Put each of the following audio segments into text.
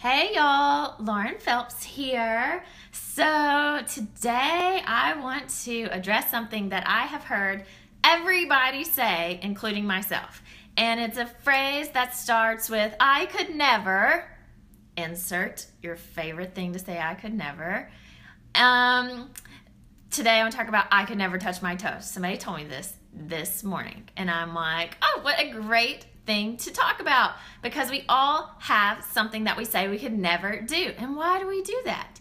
Hey y'all, Lauren Phelps here. So today I want to address something that I have heard everybody say, including myself. And it's a phrase that starts with, I could never, insert your favorite thing to say I could never. Today I want to talk about I could never touch my toes. Somebody told me this morning. And I'm like, oh, what a great thing to talk about, because we all have something that we say we could never do. And why do we do that?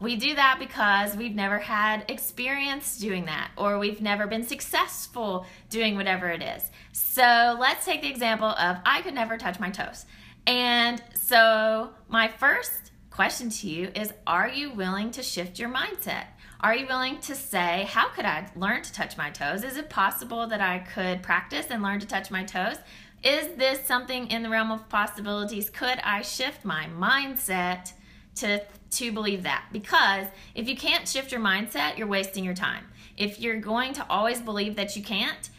We do that because we've never had experience doing that, or we've never been successful doing whatever it is. So let's take the example of I could never touch my toes. And so my first question to you is, are you willing to shift your mindset? Are you willing to say, how could I learn to touch my toes? Is it possible that I could practice and learn to touch my toes? Is this something in the realm of possibilities? Could I shift my mindset to believe that? Because if you can't shift your mindset, you're wasting your time. If you're going to always believe that you can't,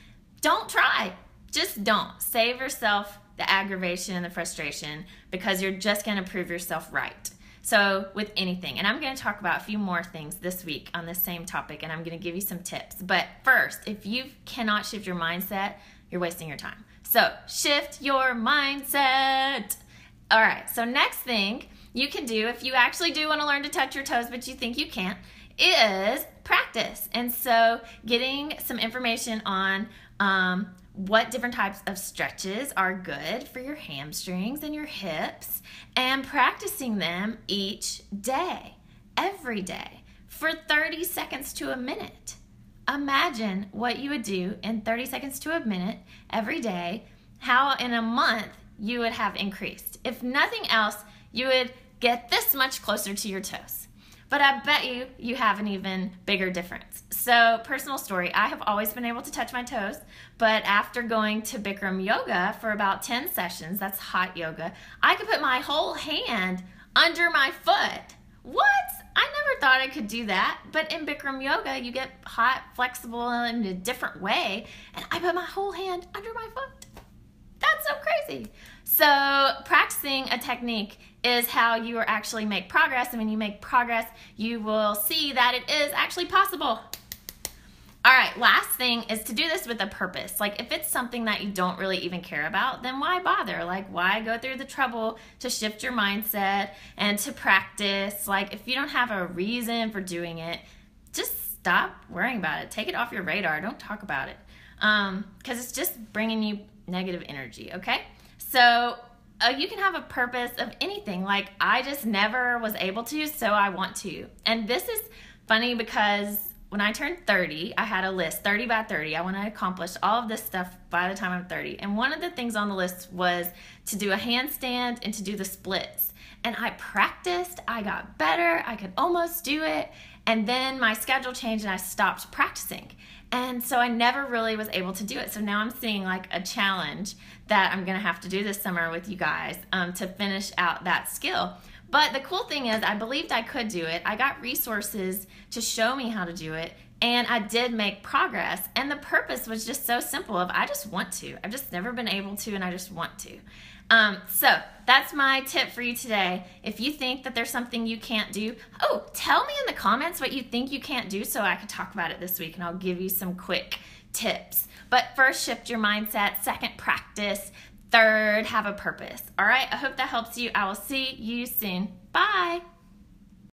don't try. Just don't. Save yourself the aggravation and the frustration, because you're just going to prove yourself right. So with anything, and I'm going to talk about a few more things this week on this same topic, and I'm going to give you some tips. But first, if you cannot shift your mindset, you're wasting your time. So shift your mindset. All right, so next thing you can do, if you actually do want to learn to touch your toes but you think you can't, is practice. And so getting some information on what different types of stretches are good for your hamstrings and your hips, and practicing them each day, every day, for 30 seconds to a minute. Imagine what you would do in 30 seconds to a minute every day, how in a month you would have increased. If nothing else, you would get this much closer to your toes. But I bet you have an even bigger difference. So, personal story, I have always been able to touch my toes, but after going to Bikram yoga for about 10 sessions, that's hot yoga, I could put my whole hand under my foot. What? I never thought I could do that, but in Bikram yoga, you get hot, flexible in a different way, and I put my whole hand under my foot. That's so crazy. So practicing a technique is how you actually make progress, and when you make progress, you will see that it is actually possible. All right, last thing is to do this with a purpose. Like, if it's something that you don't really even care about, then why bother? Like, why go through the trouble to shift your mindset and to practice? Like, if you don't have a reason for doing it, just stop worrying about it. Take it off your radar. Don't talk about it, because it's just bringing you negative energy, okay? So you can have a purpose of anything. Like, I just never was able to, so I want to. And this is funny because when I turned 30, I had a list, 30 by 30. I want to accomplish all of this stuff by the time I'm 30. And one of the things on the list was to do a handstand and to do the splits. And I practiced, I got better, I could almost do it. And then my schedule changed and I stopped practicing. And so I never really was able to do it. So now I'm seeing like a challenge that I'm going to have to do this summer with you guys to finish out that skill. But the cool thing is, I believed I could do it. I got resources to show me how to do it, and I did make progress. And the purpose was just so simple of, I just want to. I've just never been able to, and I just want to. So that's my tip for you today. If you think that there's something you can't do, tell me in the comments what you think you can't do so I can talk about it this week, and I'll give you some quick tips. But first, shift your mindset. Second, practice. Third, have a purpose. All right, I hope that helps you. I will see you soon. Bye.